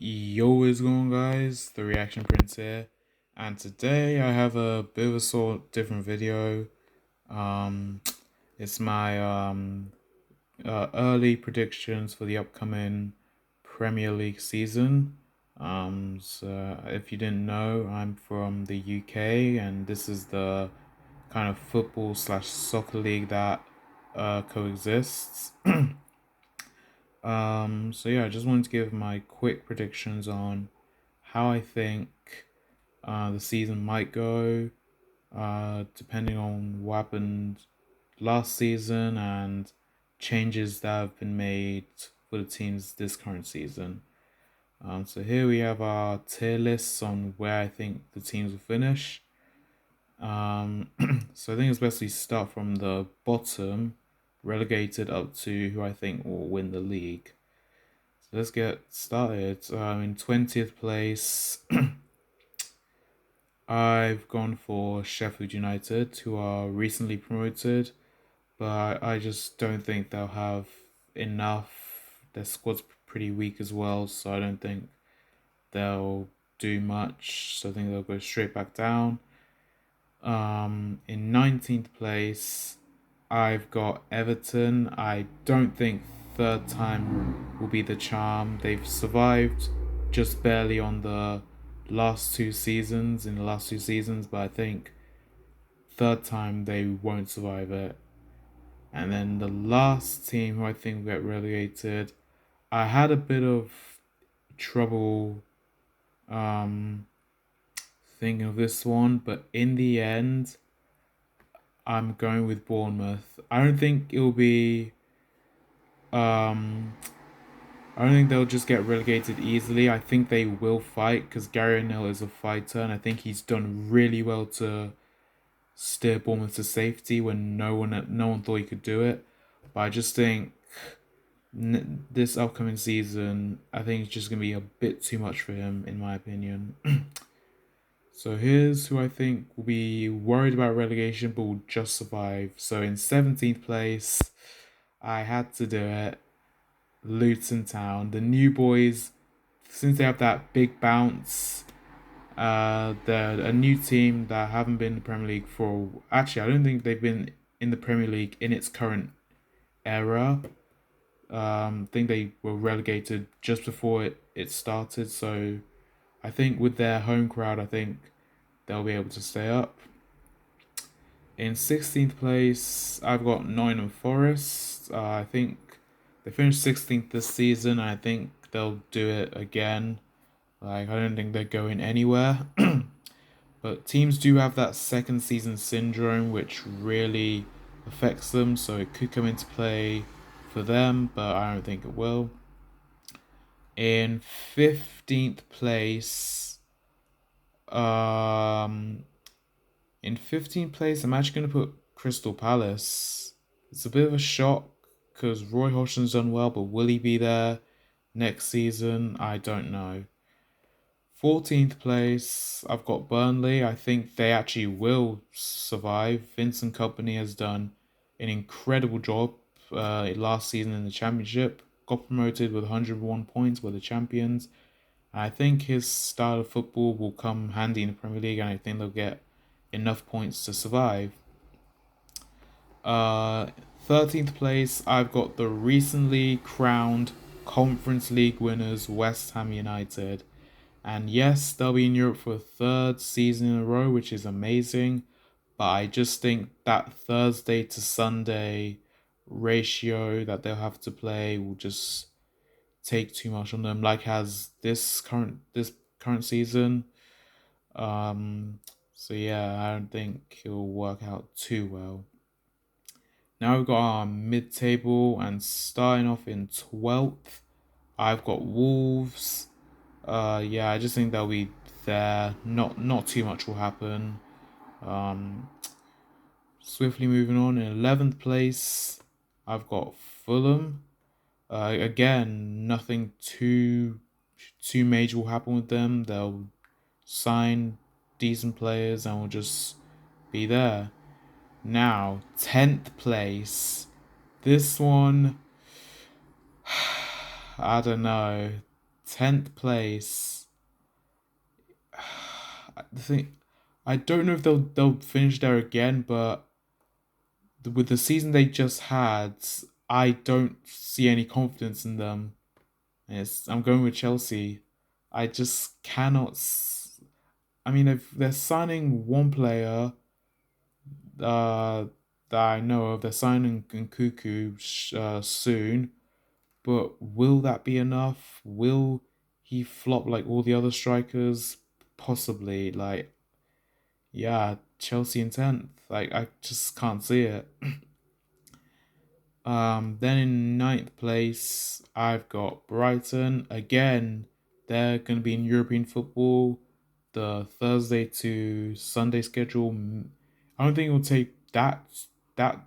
Yo, what's going on, guys? The Reaction Prince here, and today I have a bit of a sort different video. Um, it's my early predictions for the upcoming Premier League season. So if you didn't know, I'm from the UK, and this is the kind of football slash soccer league that coexists. So yeah, I just wanted to give my quick predictions on how I think the season might go, depending on what happened last season and changes that have been made for the teams this current season. So here we have our tier lists on where I think the teams will finish. So I think it's best we start from the bottom, relegated up to who I think will win the league. So let's get started. In 20th place, I've gone for Sheffield United, who are recently promoted, but I just don't think they'll have enough. Their squad's pretty weak as well, so I don't think they'll do much. So I think they'll go straight back down. In 19th place, I've got Everton. I don't think third time will be the charm. They've survived just barely on the last two seasons, but I think third time they won't survive it. And then the last team who I think will get relegated, I had a bit of trouble um, thinking of this one, but in the end, I'm going with Bournemouth. Um, I don't think they'll just get relegated easily. I think they will fight because Gary O'Neill is a fighter, and I think he's done really well to steer Bournemouth to safety when no one thought he could do it. But I just think this upcoming season, I think it's just gonna be a bit too much for him, in my opinion. So here's who I think will be worried about relegation but will just survive. So in 17th place, I had to do it. Luton Town, the new boys, since they have that big bounce, they're a new team that haven't been in the Premier League for. Actually, I don't think they've been in the Premier League in its current era. I think they were relegated just before it started. So I think with their home crowd, I think they'll be able to stay up. In 16th place, I've got Nottingham Forest. I think they finished 16th this season. And I think they'll do it again. Like, I don't think they're going anywhere. But teams do have that second season syndrome, which really affects them. So it could come into play for them, but I don't think it will. In 15th place, um, I'm actually going to put Crystal Palace. It's a bit of a shock because Roy Hodgson's done well, but will he be there next season? I don't know. 14th place, I've got Burnley. I think they actually will survive. Vincent Kompany has done an incredible job last season in the Championship. Got promoted with 101 points, were the champions. I think his style of football will come handy in the Premier League, and I think they'll get enough points to survive. Uh, 13th place, I've got the recently crowned Conference League winners, West Ham United. And yes, they'll be in Europe for a third season in a row, which is amazing. But I just think that Thursday to Sunday ratio that they'll have to play will just take too much on them, like has this current season. Um, so yeah, I don't think it'll work out too well. Now we've got our mid-table, and starting off in 12th, I've got Wolves. Yeah, I just think they'll be there. Not too much will happen. Um, Swiftly moving on in 11th place, I've got Fulham. Again, nothing too major will happen with them. They'll sign decent players and will just be there. Now, 10th place. This one, I don't know. 10th place. The thing, I don't know if they'll finish there again, but with the season they just had, I don't see any confidence in them. Yes, I'm going with Chelsea. I just cannot. I mean, if they're signing one player, uh, that I know of, they're signing Nkuku soon. But will that be enough? Will he flop like all the other strikers? Possibly. Like, yeah, Chelsea in 10th. Like, I just can't see it. Then in ninth place, I've got Brighton. Again, they're going to be in European football. The Thursday to Sunday schedule, I don't think it will take that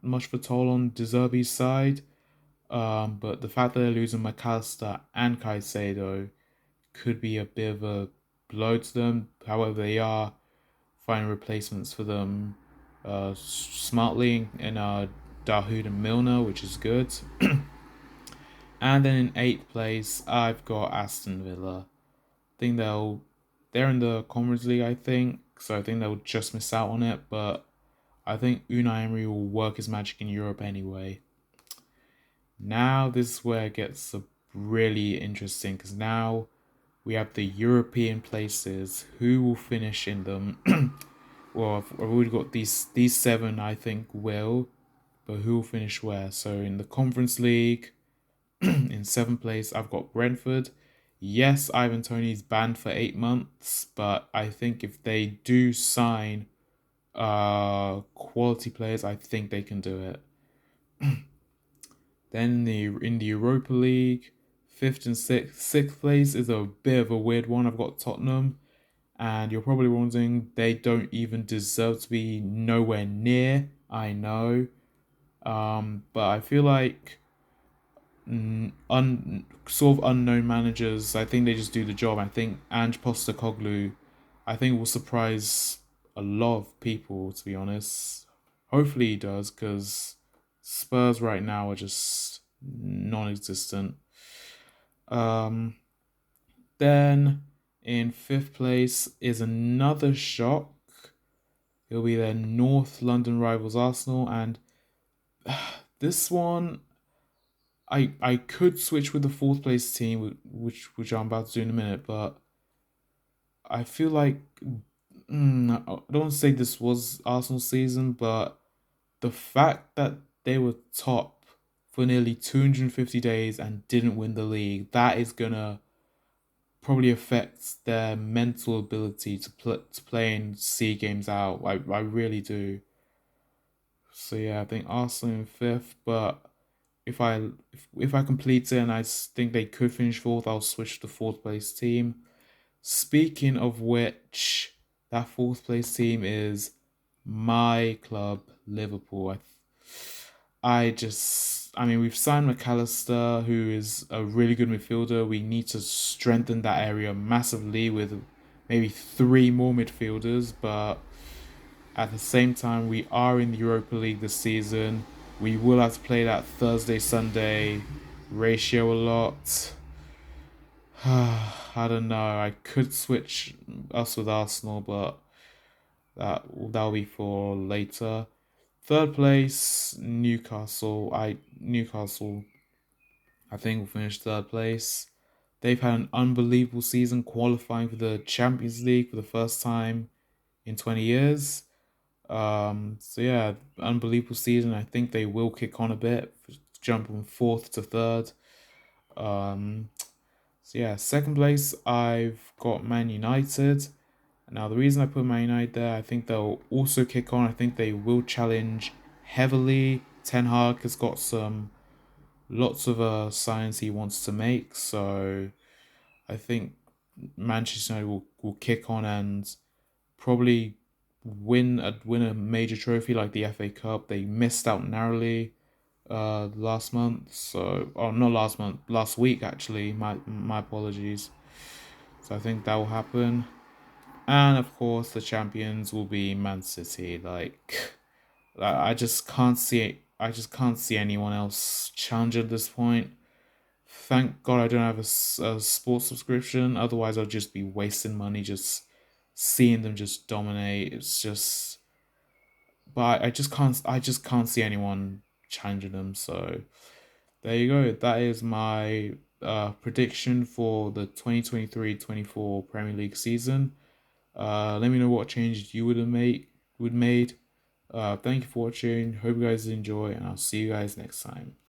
much of a toll on De Zerbi's side. But the fact that they're losing McAllister and Caicedo could be a bit of a blow to them. However, they are finding replacements for them smartly in Dahoud and Milner, which is good. And then in eighth place, I've got Aston Villa. I think they're in the Conference League, I think, so I think they'll just miss out on it. But I think Unai Emery will work his magic in Europe anyway. Now this is where it gets really interesting because now we have the European places. Who will finish in them? Well, I've already got these seven. I think will, but who will finish where? So in the Conference League, in seventh place, I've got Brentford. Yes, Ivan Toney's banned for 8 months, but I think if they do sign quality players, I think they can do it. Then in the Europa League, fifth and sixth place is a bit of a weird one. I've got Tottenham, and you're probably wondering they don't even deserve to be nowhere near. I know, but I feel like sort of unknown managers. I think they just do the job. I think Ange Postecoglou, I think will surprise a lot of people. To be honest, hopefully he does because Spurs right now are just non-existent. Um, then in fifth place is another shock. It'll be their North London rivals Arsenal, and this one I could switch with the fourth place team, which I'm about to do in a minute, but I feel like I don't want to say this was Arsenal season, but the fact that they were top for nearly 250 days and didn't win the league, that is gonna probably affect their mental ability to play and see games out. I really do. So yeah, I think Arsenal in fifth, but if I complete it and I think they could finish fourth, I'll switch to fourth place team. Speaking of which, that fourth place team is my club, Liverpool. I mean, we've signed McAllister, who is a really good midfielder. We need to strengthen that area massively with maybe three more midfielders, but at the same time, we are in the Europa League this season. We will have to play that Thursday Sunday ratio a lot. I don't know. I could switch us with Arsenal, but that'll be for later. Third place, Newcastle. Newcastle. I think will finish third place. They've had an unbelievable season qualifying for the Champions League for the first time in 20 years. So yeah, unbelievable season. I think they will kick on a bit, jump from fourth to third. Um, so yeah, second place I've got Man United. Now the reason I put Man United there, I think they'll also kick on. I think they will challenge heavily. Ten Hag has got some lots of signs he wants to make, so I think Manchester United will kick on and probably win a major trophy like the FA Cup. They missed out narrowly last month. So not last month, last week actually. My apologies. So I think that will happen. And of course the champions will be Man City. Like I just can't see anyone else challenge at this point. Thank God I don't have a sports subscription. Otherwise, I'd just be wasting money just seeing them just dominate. It's just, but I just can't see anyone challenging them. So there you go. That is my prediction for the 2023-24 Premier League season. Let me know what changes you would made. Thank you for watching. Hope you guys enjoy, and I'll see you guys next time.